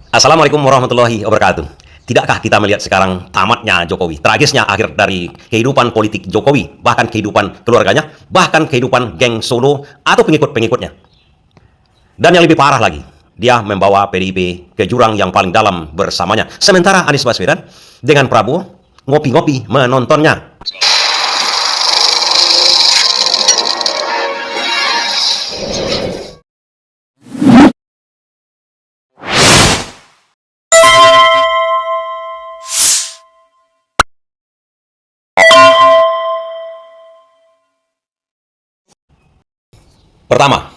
Assalamualaikum warahmatullahi wabarakatuh. Tidakkah kita melihat sekarang tamatnya Jokowi, tragisnya akhir dari kehidupan politik Jokowi, bahkan kehidupan keluarganya, bahkan kehidupan geng Solo atau pengikut-pengikutnya. Dan yang lebih parah lagi, dia membawa PDIP ke jurang yang paling dalam bersamanya. Sementara Anies Baswedan dengan Prabowo ngopi-ngopi menontonnya. Pertama,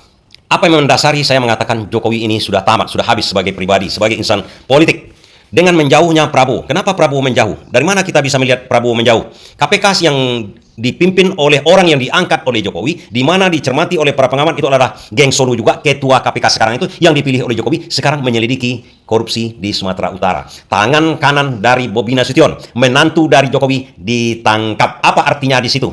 apa yang mendasari saya mengatakan Jokowi ini sudah tamat, sudah habis sebagai pribadi, sebagai insan politik? Dengan menjauhnya Prabowo. Kenapa Prabowo menjauh? Dari mana kita bisa melihat Prabowo menjauh? KPK yang dipimpin oleh orang yang diangkat oleh Jokowi, di mana dicermati oleh para pengamat itu adalah geng Solo juga, ketua KPK sekarang itu yang dipilih oleh Jokowi, sekarang menyelidiki korupsi di Sumatera Utara. Tangan kanan dari Bobi Nasution, menantu dari Jokowi, ditangkap. Apa artinya di situ?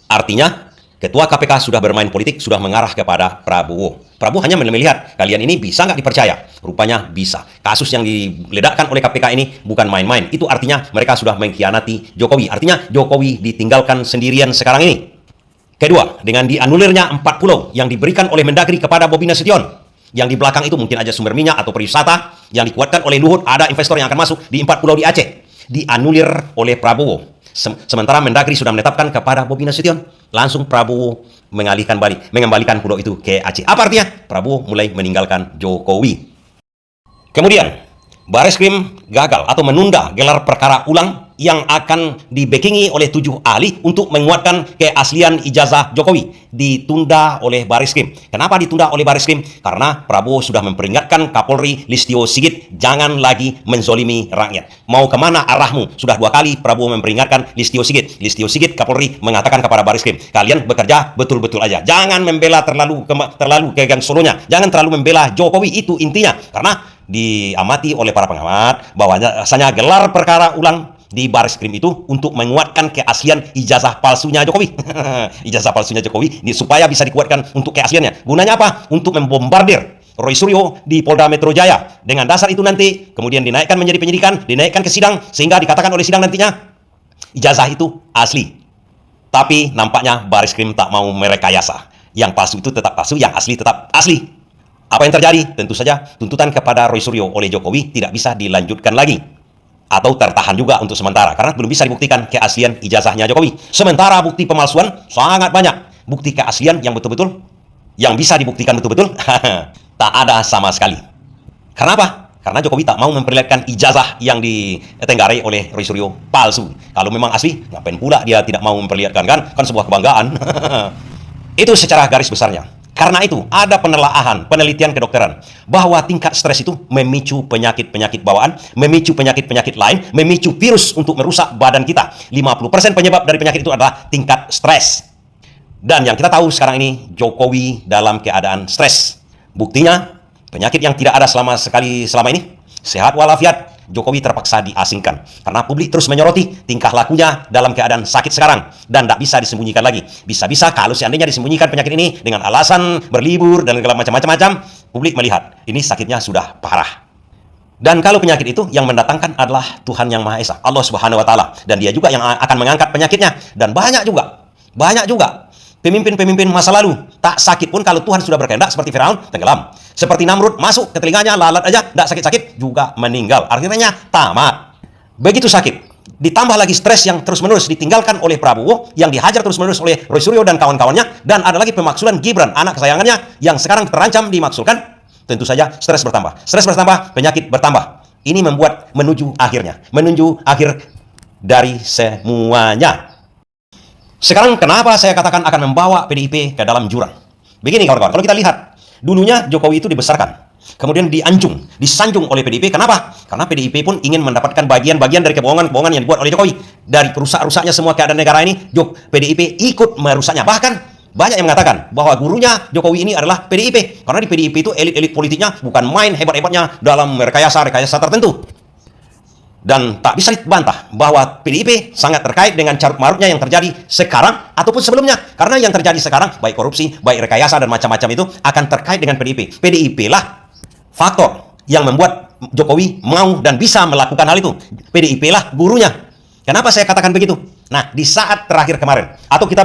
Artinya, Ketua KPK sudah bermain politik, sudah mengarah kepada Prabowo. Prabowo hanya melihat, kalian ini bisa nggak dipercaya? Rupanya bisa. Kasus yang diledakkan oleh KPK ini bukan main-main. Itu artinya mereka sudah mengkhianati Jokowi. Artinya Jokowi ditinggalkan sendirian sekarang ini. Kedua, dengan dianulirnya 4 pulau yang diberikan oleh Mendagri kepada Bobi Nasution. Yang di belakang itu mungkin aja sumber minyak atau pariwisata yang dikuatkan oleh Luhut, ada investor yang akan masuk di 4 pulau di Aceh. Dianulir oleh Prabowo. Sementara Mendagri sudah menetapkan kepada Bobi Nasution, langsung Prabowo mengembalikan pulau itu ke Aceh. Apa artinya? Prabowo mulai meninggalkan Jokowi. Kemudian, Bareskrim gagal atau menunda gelar perkara ulang yang akan dibackingi oleh 7 ahli untuk menguatkan keaslian ijazah Jokowi. Ditunda oleh Bareskrim. Kenapa ditunda oleh Bareskrim? Karena Prabowo sudah memperingatkan Kapolri Listio Sigit, jangan lagi menzolimi rakyat. Mau kemana arahmu? Sudah 2 kali Prabowo memperingatkan Listio Sigit. Listio Sigit, Kapolri mengatakan kepada Bareskrim, kalian bekerja betul-betul aja. Jangan membela terlalu ke gang Solonya. Jangan terlalu membela Jokowi, itu intinya. Karena diamati oleh para pengamat bahwasanya gelar perkara ulang di Bareskrim itu untuk menguatkan keaslian ijazah palsunya Jokowi. Ijazah palsunya Jokowi supaya bisa dikuatkan untuk keasliannya. Gunanya apa? Untuk membombardir Roy Suryo di Polda Metro Jaya. Dengan dasar itu nanti kemudian dinaikkan menjadi penyidikan, dinaikkan ke sidang sehingga dikatakan oleh sidang nantinya ijazah itu asli. Tapi nampaknya Bareskrim tak mau merekayasa. Yang palsu itu tetap palsu, yang asli tetap asli. Apa yang terjadi? Tentu saja tuntutan kepada Roy Suryo oleh Jokowi tidak bisa dilanjutkan lagi. Atau tertahan juga untuk sementara. Karena belum bisa dibuktikan keaslian ijazahnya Jokowi. Sementara bukti pemalsuan sangat banyak. Bukti keaslian yang betul-betul, yang bisa dibuktikan betul-betul, tak ada sama sekali. Karena apa? Karena Jokowi tak mau memperlihatkan ijazah yang ditenggarai oleh Roy Suryo palsu. Kalau memang asli, ngapain pula dia tidak mau memperlihatkan, kan? Kan sebuah kebanggaan. Itu secara garis besarnya. Karena itu, ada penelitian kedokteran, bahwa tingkat stres itu memicu penyakit-penyakit bawaan, memicu penyakit-penyakit lain, memicu virus untuk merusak badan kita. 50% penyebab dari penyakit itu adalah tingkat stres. Dan yang kita tahu sekarang ini, Jokowi dalam keadaan stres. Buktinya, penyakit yang tidak ada selama ini, sehat walafiat, Jokowi terpaksa diasingkan. Karena publik terus menyoroti tingkah lakunya dalam keadaan sakit sekarang. Dan tidak bisa disembunyikan lagi. Bisa-bisa kalau seandainya disembunyikan penyakit ini dengan alasan berlibur dan segala macam-macam, publik melihat ini sakitnya sudah parah. Dan kalau penyakit itu yang mendatangkan adalah Tuhan Yang Maha Esa, Allah Subhanahu wa Ta'ala. Dan dia juga yang akan mengangkat penyakitnya. Dan banyak juga pemimpin-pemimpin masa lalu tak sakit pun kalau Tuhan sudah berkehendak, seperti Firaun tenggelam, seperti Namrud masuk ke telinganya lalat aja tidak sakit-sakit juga meninggal. Artinya tamat. Begitu sakit, ditambah lagi stres yang terus-menerus ditinggalkan oleh Prabowo, yang dihajar terus-menerus oleh Roy Suryo dan kawan-kawannya, dan ada lagi pemaksulan Gibran, anak kesayangannya yang sekarang terancam dimaksulkan. Tentu saja stres bertambah, penyakit bertambah. Ini membuat menuju akhir dari semuanya. Sekarang kenapa saya katakan akan membawa PDIP ke dalam jurang? Begini kawan-kawan, kalau kita lihat, dulunya Jokowi itu dibesarkan, kemudian disanjung oleh PDIP. Kenapa? Karena PDIP pun ingin mendapatkan bagian-bagian dari kebohongan-kebohongan yang dibuat oleh Jokowi. Dari rusak-rusaknya semua keadaan negara ini, PDIP ikut merusaknya. Bahkan banyak yang mengatakan bahwa gurunya Jokowi ini adalah PDIP. Karena di PDIP itu elit-elit politiknya bukan main hebat-hebatnya dalam rekayasa tertentu. Dan tak bisa dibantah bahwa PDIP sangat terkait dengan carut-marutnya yang terjadi sekarang ataupun sebelumnya. Karena yang terjadi sekarang, baik korupsi, baik rekayasa dan macam-macam itu akan terkait dengan PDIP. PDIP lah faktor yang membuat Jokowi mau dan bisa melakukan hal itu. PDIP lah gurunya. Kenapa saya katakan begitu? Nah, di saat terakhir kemarin, atau kita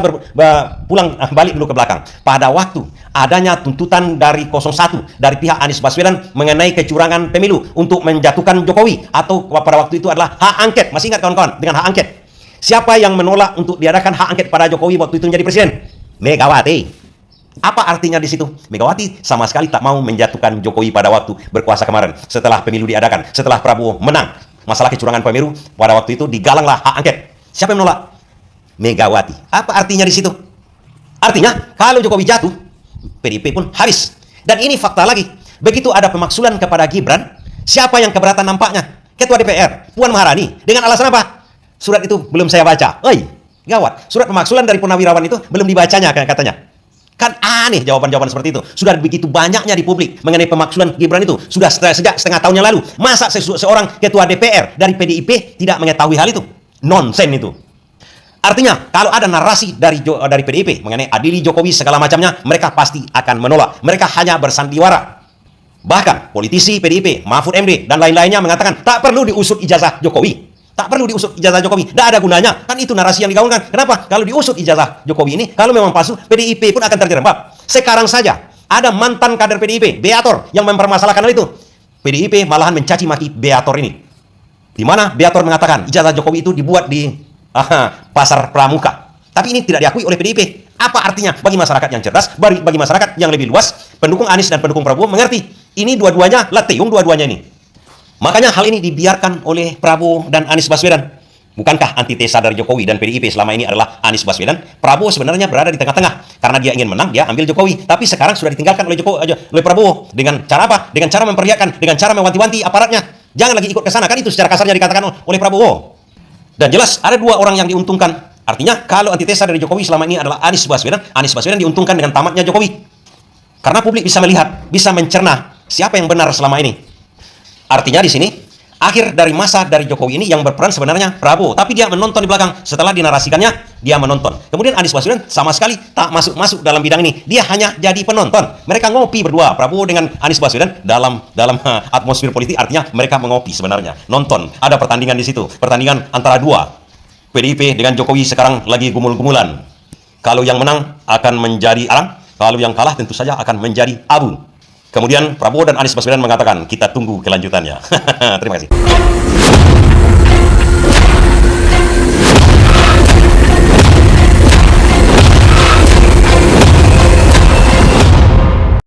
balik dulu ke belakang, pada waktu adanya tuntutan dari 01 dari pihak Anies Baswedan mengenai kecurangan pemilu untuk menjatuhkan Jokowi, atau pada waktu itu adalah hak angket. Masih ingat kawan-kawan dengan hak angket? Siapa yang menolak untuk diadakan hak angket pada Jokowi waktu itu menjadi presiden? Megawati. Apa artinya di situ? Megawati sama sekali tak mau menjatuhkan Jokowi pada waktu berkuasa kemarin. Setelah pemilu diadakan, setelah Prabowo menang masalah kecurangan pemilu, pada waktu itu digalanglah hak angket. Siapa yang menolak? Megawati. Apa artinya di situ? Artinya kalau Jokowi jatuh, PDIP pun habis. Dan ini fakta lagi. Begitu ada pemaksulan kepada Gibran, siapa yang keberatan nampaknya? Ketua DPR, Puan Maharani. Dengan alasan apa? Surat itu belum saya baca. Oi, gawat. Surat pemaksulan dari Purnawirawan itu belum dibacanya katanya. Kan aneh jawaban-jawaban seperti itu. Sudah begitu banyaknya di publik mengenai pemaksulan Gibran itu. Sudah sejak setengah tahun yang lalu. Masa seorang ketua DPR dari PDIP tidak mengetahui hal itu? Nonsen itu. Artinya, kalau ada narasi dari PDIP mengenai adili Jokowi segala macamnya, mereka pasti akan menolak. Mereka hanya bersandiwara. Bahkan politisi PDIP, Mahfud MD, dan lain-lainnya mengatakan tak perlu diusut ijazah Jokowi. Tak perlu diusut ijazah Jokowi. Tidak ada gunanya. Kan itu narasi yang digaungkan. Kenapa? Kalau diusut ijazah Jokowi ini, kalau memang palsu, PDIP pun akan terjerembab. Sekarang saja, ada mantan kader PDIP, Beator, yang mempermasalahkan hal itu. PDIP malahan mencaci maki Beator ini. Di mana Beator mengatakan ijazah Jokowi itu dibuat di pasar pramuka. Tapi ini tidak diakui oleh PDIP. Apa artinya bagi masyarakat yang cerdas, bagi masyarakat yang lebih luas, pendukung Anies dan pendukung Prabowo mengerti. Ini dua-duanya leteung dua-duanya ini. Makanya hal ini dibiarkan oleh Prabowo dan Anies Baswedan. Bukankah antitesa dari Jokowi dan PDIP selama ini adalah Anies Baswedan? Prabowo sebenarnya berada di tengah-tengah. Karena dia ingin menang, dia ambil Jokowi. Tapi sekarang sudah ditinggalkan oleh Prabowo. Dengan cara apa? Dengan cara memperlihatkan, dengan cara mewanti-wanti aparatnya. Jangan lagi ikut ke sana. Kan itu secara kasarnya dikatakan oleh Prabowo. Dan jelas ada dua orang yang diuntungkan. Artinya kalau antitesa dari Jokowi selama ini adalah Anies Baswedan diuntungkan dengan tamatnya Jokowi. Karena publik bisa melihat, bisa mencerna siapa yang benar selama ini. Artinya di sini, akhir dari masa dari Jokowi ini yang berperan sebenarnya Prabowo. Tapi dia menonton di belakang. Setelah dinarasikannya, dia menonton. Kemudian Anies Baswedan sama sekali tak masuk dalam bidang ini. Dia hanya jadi penonton. Mereka ngopi berdua, Prabowo dengan Anies Baswedan dalam atmosfer politik. Artinya mereka mengopi sebenarnya. Nonton. Ada pertandingan di situ. Pertandingan antara dua. PDIP dengan Jokowi sekarang lagi gumul-gumulan. Kalau yang menang akan menjadi arang. Kalau yang kalah tentu saja akan menjadi abu. Kemudian Prabowo dan Anies Baswedan mengatakan, kita tunggu kelanjutannya. Terima kasih.